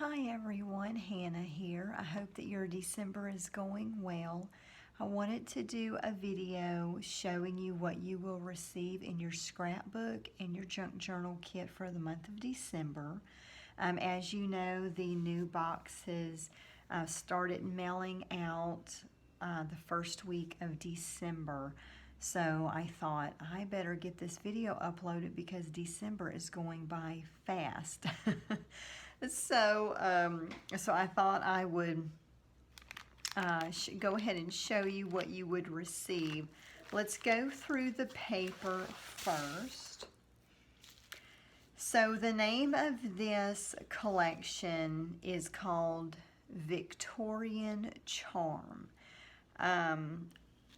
Hi everyone, Hannah here. I hope that your December is going well. I wanted to do a video showing you what you will receive in your scrapbook and your junk journal kit for the month of December. As you know, the new boxes started mailing out the first week of December. So I thought I better get this video uploaded because December is going by fast. So I thought I would go ahead and show you what you would receive. Let's go through the paper first. So the name of this collection is called Victorian Charm.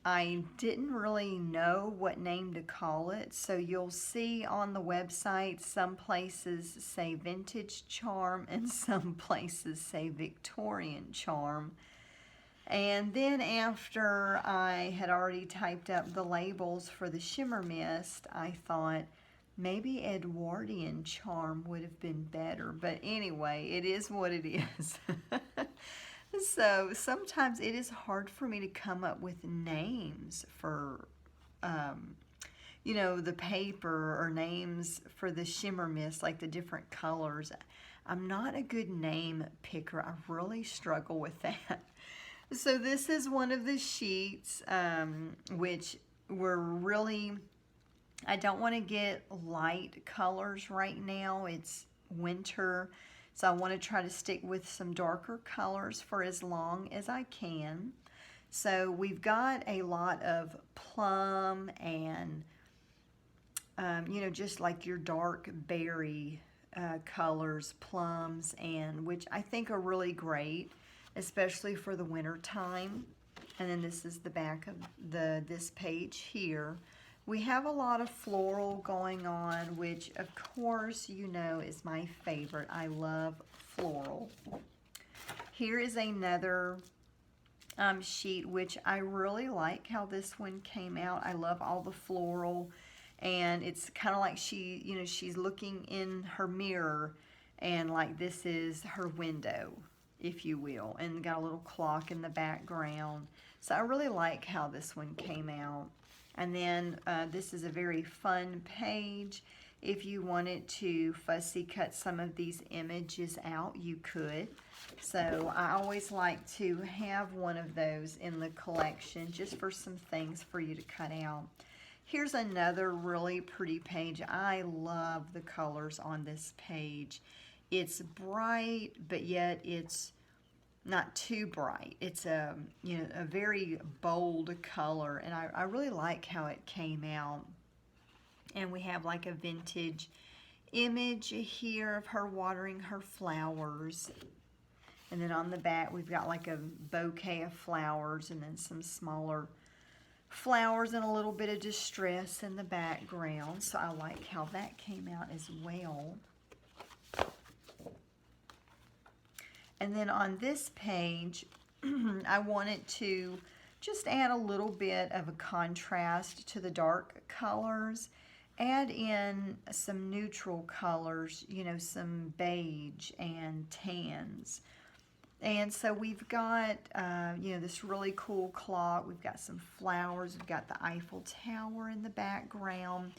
I didn't really know what name to call it, so you'll see on the website some places say Vintage Charm and some places say Victorian Charm. And then after I had already typed up the labels for the shimmer mist, I thought maybe Edwardian Charm would have been better. But anyway, it is what it is. So sometimes it is hard for me to come up with names for, the paper or names for the shimmer mist, like the different colors. I'm not a good name picker. I really struggle with that. So this is one of the sheets, which were really, I don't want to get light colors right now. It's winter. So I want to try to stick with some darker colors for as long as I can. So we've got a lot of plum and, just like your dark berry colors, plums, and which I think are really great, especially for the winter time. And then this is the back of this page here. We have a lot of floral going on, which of course you know is my favorite. I love floral. Here is another sheet, which I really like how this one came out. I love all the floral, and it's kind of like she's looking in her mirror, and like this is her window, if you will, and got a little clock in the background. So I really like how this one came out. And then this is a very fun page. If you wanted to fussy cut some of these images out, you could. So I always like to have one of those in the collection just for some things for you to cut out. Here's another really pretty page. I love the colors on this page. It's bright, but yet it's not too bright. It's a very bold color, and I really like how it came out. And we have like a vintage image here of her watering her flowers. And then on the back we've got like a bouquet of flowers and then some smaller flowers and a little bit of distress in the background. So I like how that came out as well. And then on this page, I wanted to just add a little bit of a contrast to the dark colors. Add in some neutral colors, some beige and tans. And so we've got, this really cool clock. We've got some flowers. We've got the Eiffel Tower in the background.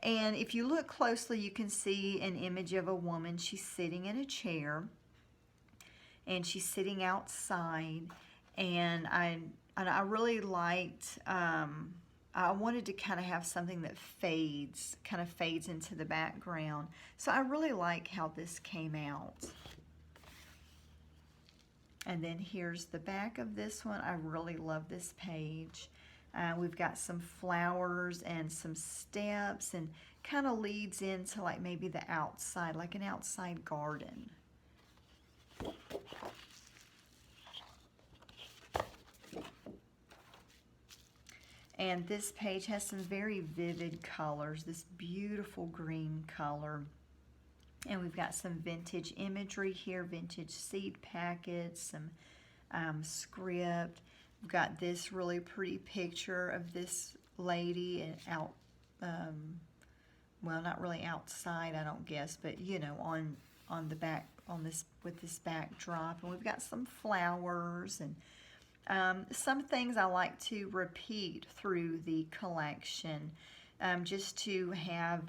And if you look closely, you can see an image of a woman. She's sitting in a chair. And she's sitting outside, and I really liked, I wanted to kind of have something that fades into the background. So I really like how this came out. And then here's the back of this one. I really love this page. We've got some flowers and some steps, and kind of leads into like maybe the outside, like an outside garden. And this page has some very vivid colors, this beautiful green color. And we've got some vintage imagery here, vintage seed packets, some script. We've got this really pretty picture of this lady well, not really outside, I don't guess, but on on the back, on this, with this backdrop. And we've got some flowers and some things I like to repeat through the collection, just to have,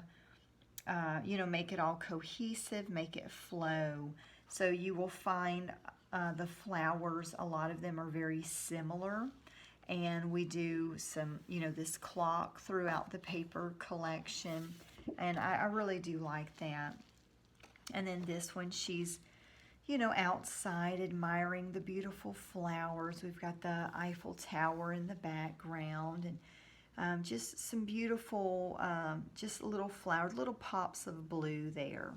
you know, make it all cohesive, make it flow. So you will find the flowers, a lot of them are very similar. And we do some, you know, this clock throughout the paper collection. And I really do like that. And then this one, she's, you know, outside admiring the beautiful flowers. We've got the Eiffel Tower in the background, and just some beautiful, just little flowers, little pops of blue there.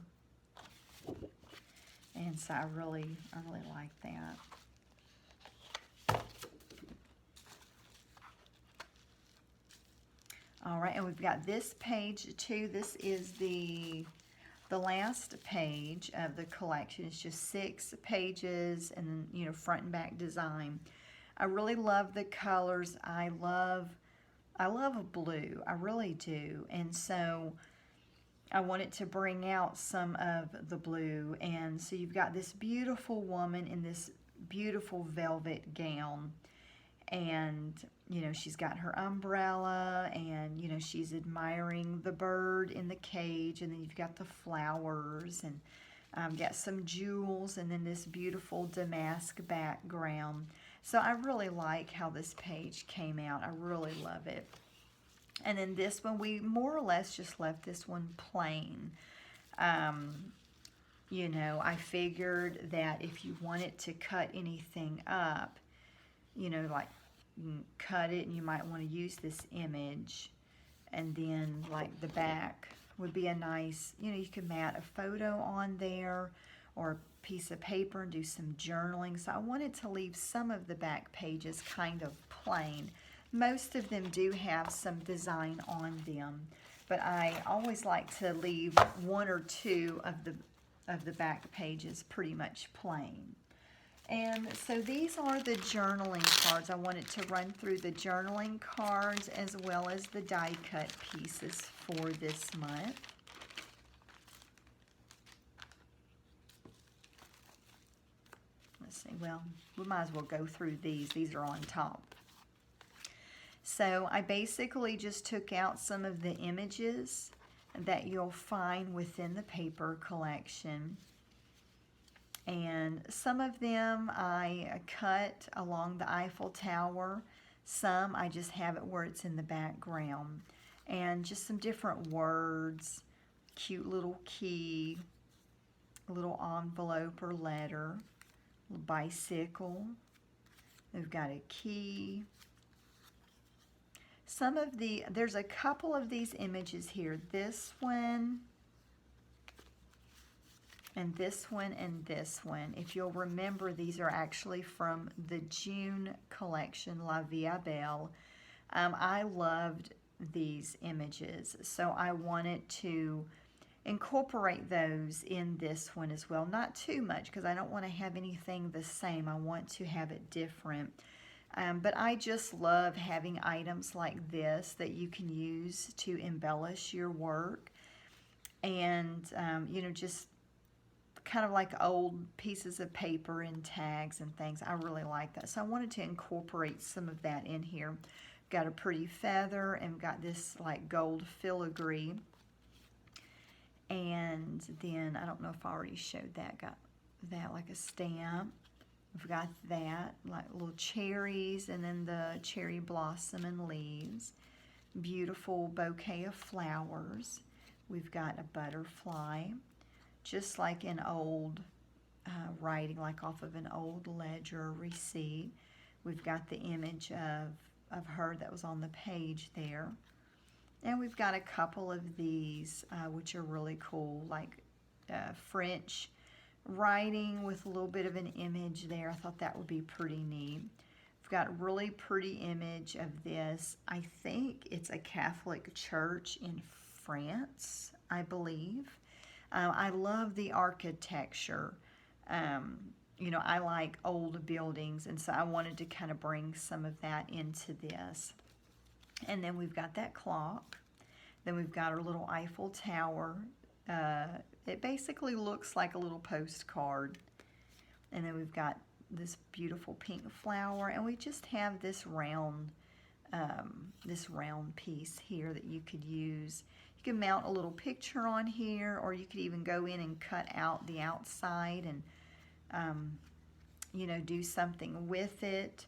And so I really like that. All right, and we've got this page too. This is the last page of the collection. It's just 6 pages, and then, you know, front and back design. I really love the colors. I love blue. I really do. And so I wanted to bring out some of the blue. And so you've got this beautiful woman in this beautiful velvet gown. And, you know, she's got her umbrella, and, you know, she's admiring the bird in the cage, and then you've got the flowers, and got some jewels, and then this beautiful damask background. So I really like how this page came out. I really love it. And then this one, we more or less just left this one plain. You know, I figured that if you wanted to cut anything up, you know, like, you cut it, and you might want to use this image, and then like the back would be a nice, you know, you could mat a photo on there or a piece of paper and do some journaling. So I wanted to leave some of the back pages kind of plain. Most of them do have some design on them, but I always like to leave 1 or 2 of the back pages pretty much plain. And so these are the journaling cards. I wanted to run through the journaling cards as well as the die cut pieces for this month. Let's see, well, we might as well go through these. These are on top. So I basically just took out some of the images that you'll find within the paper collection. And some of them I cut along the Eiffel Tower. Some I just have it where it's in the background. And just some different words, cute little key, a little envelope or letter, a little bicycle. We've got a key. There's a couple of these images here. This one, and this one, and this one. If you'll remember, these are actually from the June collection, La Vie Belle. I loved these images, so I wanted to incorporate those in this one as well. Not too much, because I don't want to have anything the same. I want to have it different. But I just love having items like this that you can use to embellish your work. And, you know, just kind of like old pieces of paper and tags and things. I really like that. So I wanted to incorporate some of that in here. Got a pretty feather, and got this like gold filigree. And then, I don't know if I already showed that, got that like a stamp. We've got that, like little cherries, and then the cherry blossom and leaves. Beautiful bouquet of flowers. We've got a butterfly, just like an old writing, like off of an old ledger or receipt. We've got the image of her that was on the page there. And we've got a couple of these, which are really cool, like French writing with a little bit of an image there. I thought that would be pretty neat. We've got a really pretty image of this. I think it's a Catholic church in France, I believe. I love the architecture. You know, I like old buildings, and so I wanted to kind of bring some of that into this. And then we've got that clock. Then we've got our little Eiffel Tower It basically looks like a little postcard. And then we've got this beautiful pink flower, and we just have this round piece here that you could use. You can mount a little picture on here, or you could even go in and cut out the outside and you know, do something with it,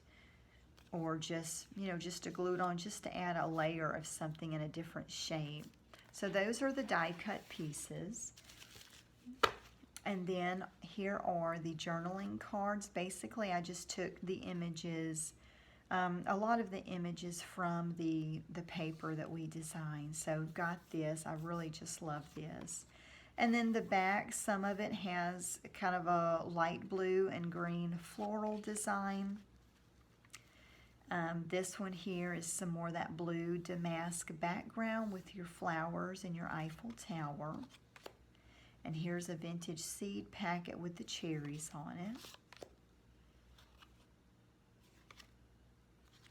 or just, you know, just to glue it on, just to add a layer of something in a different shape. So those are the die cut pieces. And then here are the journaling cards. Basically, I just took the images, a lot of the images from the paper that we designed. So got this. I really just love this. And then the back, some of it has kind of a light blue and green floral design. This one here is some more of that blue damask background with your flowers and your Eiffel Tower. And here's a vintage seed packet with the cherries on it.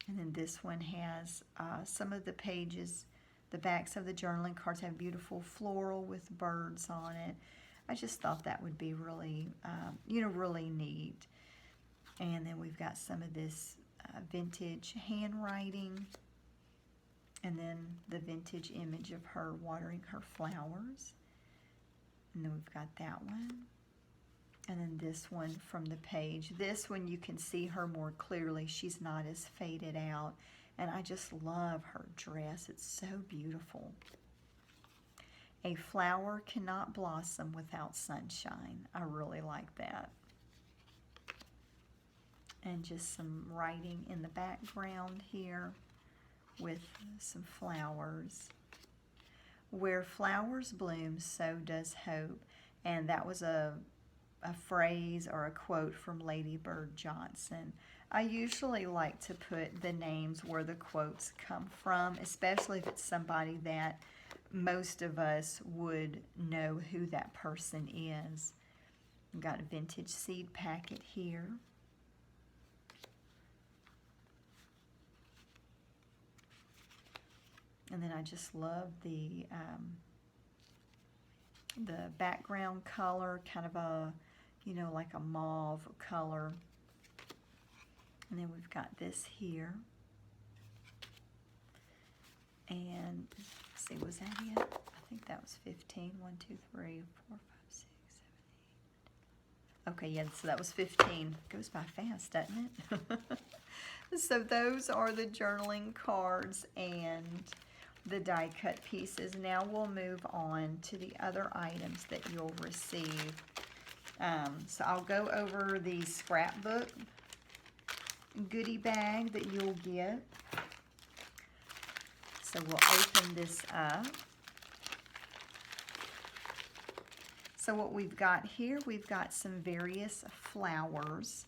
And then this one has some of the pages, the backs of the journaling cards have beautiful floral with birds on it. I just thought that would be really, you know, really neat. And then we've got some of this vintage handwriting, and then the vintage image of her watering her flowers. And then we've got that one. And then this one from the page. This one you can see her more clearly. She's not as faded out. And I just love her dress. It's so beautiful. A flower cannot blossom without sunshine. I really like that. And just some writing in the background here with some flowers. Where flowers bloom, so does hope. And that was a phrase or a quote from Lady Bird Johnson. I usually like to put the names where the quotes come from, especially if it's somebody that most of us would know who that person is. I've got a vintage seed packet here. And then I just love the background color, kind of a, you know, like a mauve color. And then we've got this here. And let's see, was that it? I think that was 15. 1, 2, 3, 4, 5, 6, 7, 8. Okay, yeah, so that was 15. Goes by fast, doesn't it? So those are the journaling cards and the die cut pieces. Now we'll move on to the other items that you'll receive. So I'll go over the scrapbook goodie bag that you'll get. So we'll open this up. So what we've got here, we've got some various flowers.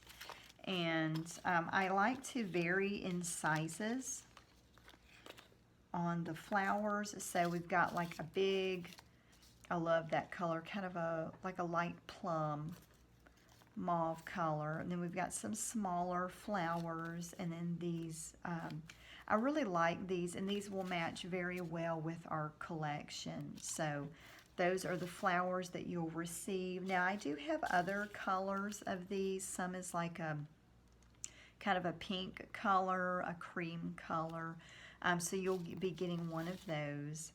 And I like to vary in sizes on the flowers. So we've got like a big, I love that color, kind of like a light plum mauve color. And then we've got some smaller flowers, and then these, I really like these, and these will match very well with our collection. So those are the flowers that you'll receive. Now I do have other colors of these. Some is like a kind of a pink color, a cream color. So you'll be getting one of those.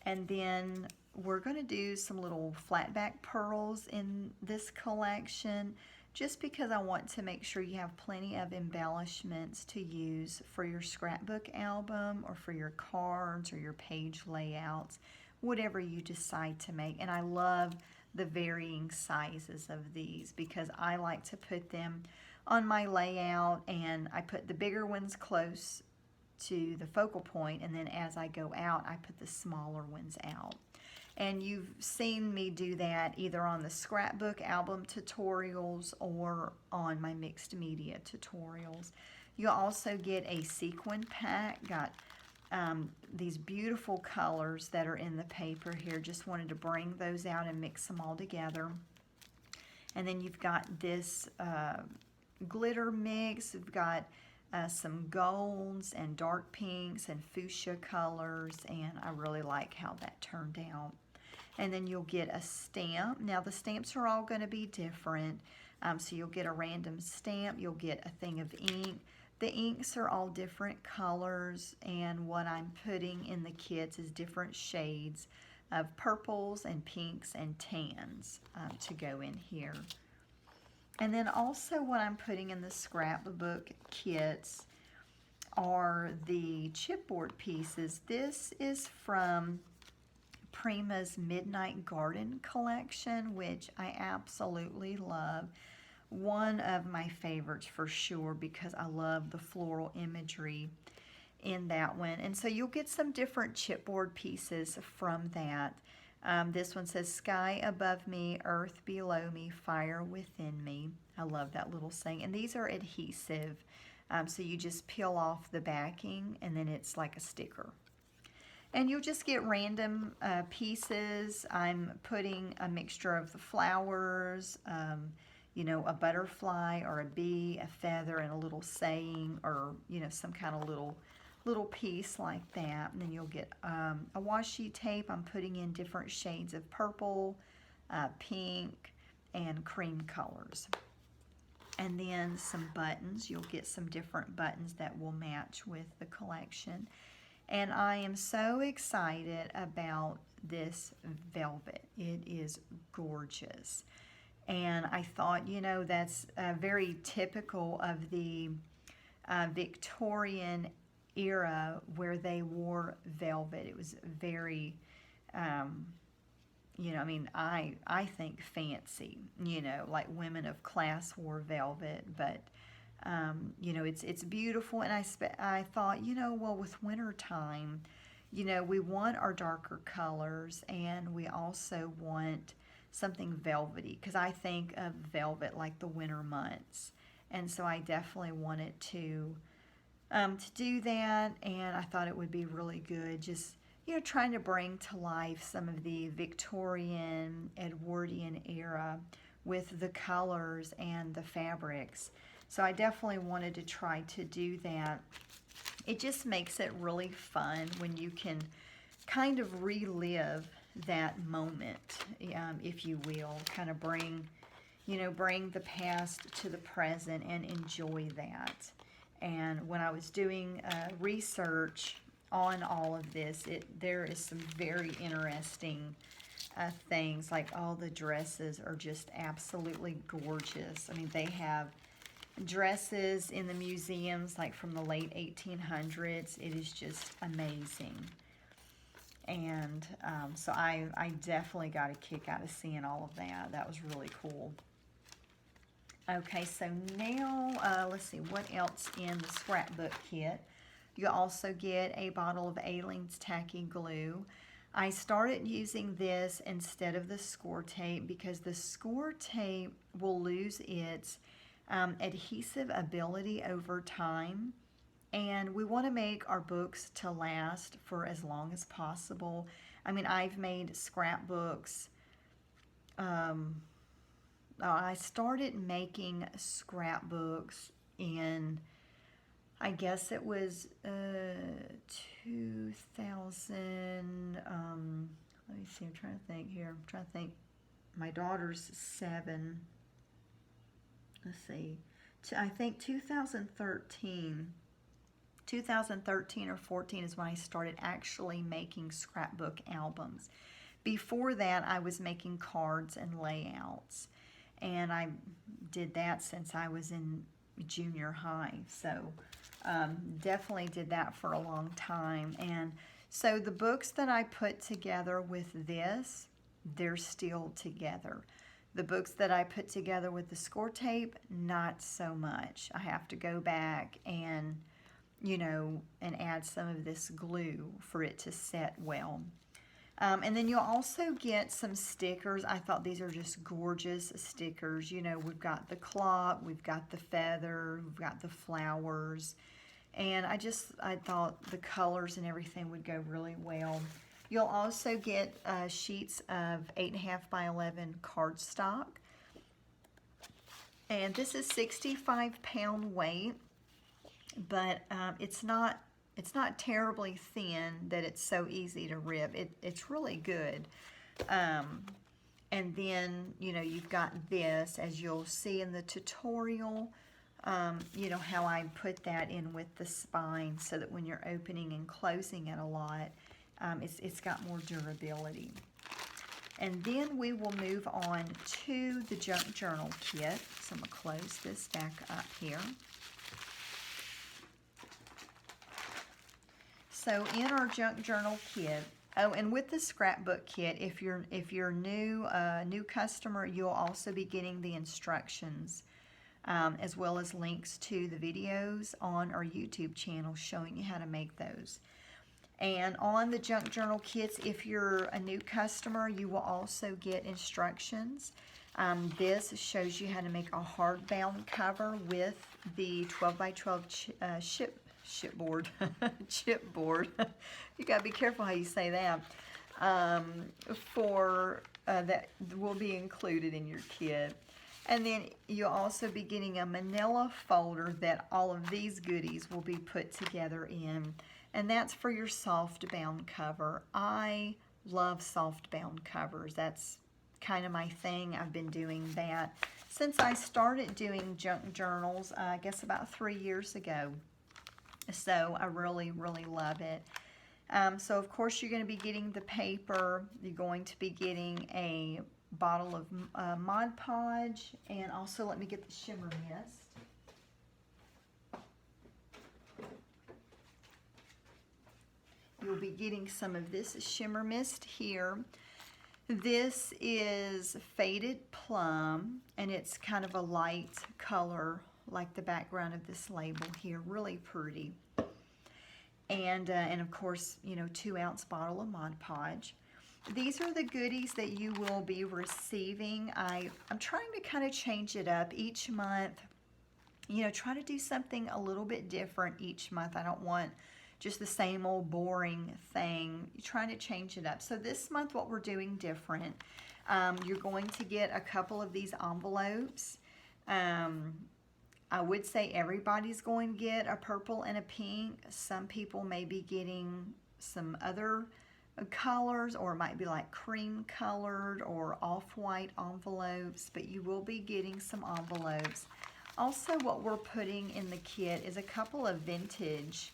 And then we're going to do some little flat back pearls in this collection, just because I want to make sure you have plenty of embellishments to use for your scrapbook album or for your cards or your page layouts, whatever you decide to make. And I love the varying sizes of these because I like to put them on my layout, and I put the bigger ones close to the focal point, and then as I go out, I put the smaller ones out. And you've seen me do that either on the scrapbook album tutorials or on my mixed media tutorials. You'll also get a sequin pack. Got these beautiful colors that are in the paper here. Just wanted to bring those out and mix them all together. And then you've got this glitter mix. We've got some golds and dark pinks and fuchsia colors, and I really like how that turned out. And then you'll get a stamp. Now the stamps are all going to be different. So you'll get a random stamp. You'll get a thing of ink. The inks are all different colors, and what I'm putting in the kits is different shades of purples and pinks and tans to go in here. And then also what I'm putting in the scrapbook kits are the chipboard pieces. This is from Prima's Midnight Garden collection, which I absolutely love. One of my favorites for sure, because I love the floral imagery in that one. And so you'll get some different chipboard pieces from that. This one says, sky above me, earth below me, fire within me. I love that little saying. And these are adhesive. So you just peel off the backing and then it's like a sticker. And you'll just get random pieces. I'm putting a mixture of the flowers, you know, a butterfly or a bee, a feather, and a little saying, or, you know, some kind of little piece like that. And then you'll get a washi tape. I'm putting in different shades of purple, pink, and cream colors. And then some buttons. You'll get some different buttons that will match with the collection. And I am so excited about this velvet. It is gorgeous. And I thought, you know, that's very typical of the Victorian era where they wore velvet. It was very, you know, I mean, I think fancy, you know, like women of class wore velvet, but, you know, it's beautiful. And I thought, you know, well, with winter time, you know, we want our darker colors, and we also want something velvety, because I think of velvet like the winter months. And so I definitely wanted to do that, and I thought it would be really good, just, you know, trying to bring to life some of the Victorian, Edwardian era with the colors and the fabrics. So I definitely wanted to try to do that. It just makes it really fun when you can kind of relive that moment, if you will, kind of bring the past to the present and enjoy that. And when I was doing research on all of this, there is some very interesting things, like all the dresses are just absolutely gorgeous. I mean, they have dresses in the museums like from the late 1800s. It is just amazing. And so I definitely got a kick out of seeing all of that. That was really cool. Okay, so now let's see what else in the scrapbook kit. You also get a bottle of Aleene's Tacky Glue. I started using this instead of the score tape because the score tape will lose its adhesive ability over time. And we want to make our books to last for as long as possible. I mean, I've made scrapbooks. I started making scrapbooks in, I guess it was 2000. Let me see, I'm trying to think here. I'm trying to think. My daughter's 7. Let's see. I think 2013 or 14 is when I started actually making scrapbook albums. Before that, I was making cards and layouts, and I did that since I was in junior high. So definitely did that for a long time. And so the books that I put together with this, they're still together. The books that I put together with the score tape, not so much. I have to go back and, you know, and add some of this glue for it to set well. And then you'll also get some stickers. I thought these are just gorgeous stickers. You know, we've got the clock, we've got the feather, we've got the flowers. And I thought the colors and everything would go really well. You'll also get sheets of 8.5 by 11 cardstock. And this is 65-pound weight, but it's not terribly thin that it's so easy to rip. It's really good. And then, you know, you've got this, as you'll see in the tutorial, you know, how I put that in with the spine so that when you're opening and closing it a lot, it's got more durability. And then we will move on to the junk journal kit. So I'm going to close this back up here. So in our junk journal kit, oh, and with the scrapbook kit, if you're new customer, you'll also be getting the instructions, as well as links to the videos on our YouTube channel showing you how to make those. And on the junk journal kits, if you're a new customer, you will also get instructions. This shows you how to make a hardbound cover with the 12 by 12 chipboard. Chipboard. You gotta be careful how you say that. That will be included in your kit. And then you'll also be getting a manila folder that all of these goodies will be put together in. And that's for your soft bound cover. I love soft bound covers. That's kind of my thing. I've been doing that since I started doing junk journals, I guess about 3 years ago. So I really, really love it. So of course you're going to be getting the paper. You're going to be getting a bottle of Mod Podge, and also let me get the shimmer mist. You'll be getting some of this shimmer mist here. This is Faded Plum, and it's kind of a light color like the background of this label here. Really pretty. And of course, you know, 2-ounce bottle of Mod Podge. These are the goodies that you will be receiving. I'm trying to kind of change it up each month. You know, try to do something a little bit different each month. I don't want just the same old boring thing. You're trying to change it up. So this month what we're doing different, you're going to get a couple of these envelopes. I would say everybody's going to get a purple and a pink. Some people may be getting some other colors, or it might be like cream colored or off-white envelopes, but you will be getting some envelopes. Also, what we're putting in the kit is a couple of vintage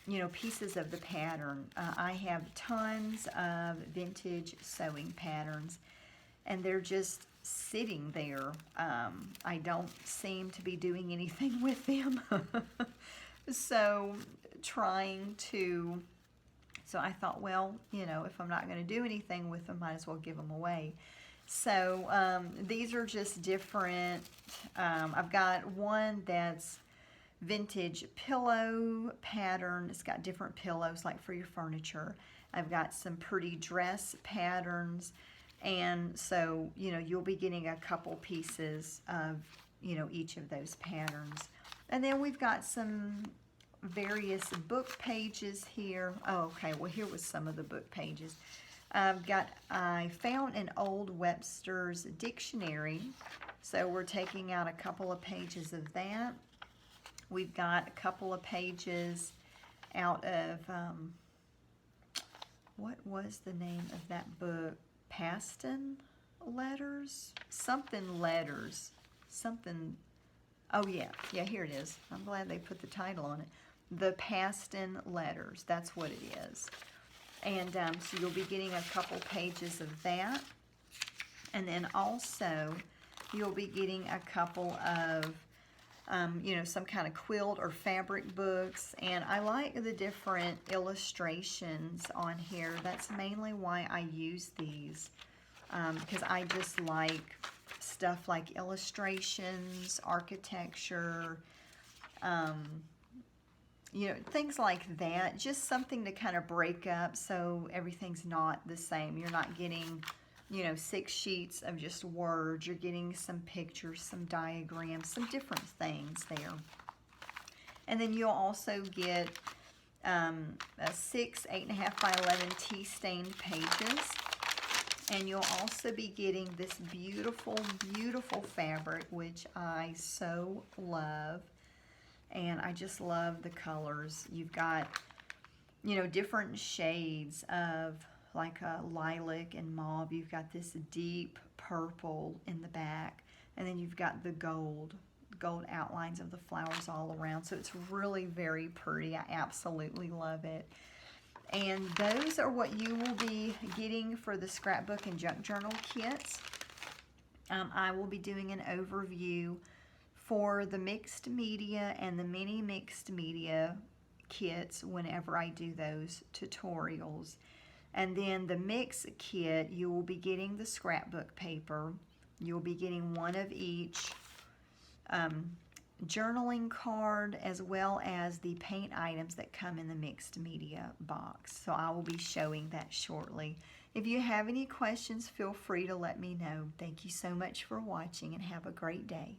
you know, pieces of the pattern. I have tons of vintage sewing patterns, and they're just sitting there. I don't seem to be doing anything with them. So I thought, well, you know, if I'm not going to do anything with them, might as well give them away. So these are just different. I've got one that's vintage pillow pattern. It's got different pillows like for your furniture. I've got some pretty dress patterns, and so, you know, you'll be getting a couple pieces of, you know, each of those patterns. And then we've got some various book pages here. Oh, okay, well, here was some of the book pages. I found an old Webster's dictionary, so we're taking out a couple of pages of that. We've got a couple of pages out of, what was the name of that book? Paston Letters? Something Letters. Something, oh yeah, here it is. I'm glad they put the title on it. The Paston Letters, that's what it is. And so you'll be getting a couple pages of that. And then also, you'll be getting a couple of you know, some kind of quilt or fabric books, and I like the different illustrations on here. That's mainly why I use these, because I just like stuff like illustrations, architecture, you know, things like that. Just something to kind of break up so everything's not the same. You're not getting, you know, 6 sheets of just words. You're getting some pictures, some diagrams, some different things there. And then you'll also get 6 8.5 by 11 tea-stained pages. And you'll also be getting this beautiful, beautiful fabric, which I so love. And I just love the colors. You've got, you know, different shades of like a lilac and mauve. You've got this deep purple in the back, and then you've got the gold outlines of the flowers all around. So it's really very pretty. I absolutely love it. And those are what you will be getting for the scrapbook and junk journal kits. I will be doing an overview for the mixed media and the mini mixed media kits whenever I do those tutorials. And then the mix kit, you will be getting the scrapbook paper. You'll be getting one of each journaling card, as well as the paint items that come in the mixed media box. So I will be showing that shortly. If you have any questions, feel free to let me know. Thank you so much for watching, and have a great day.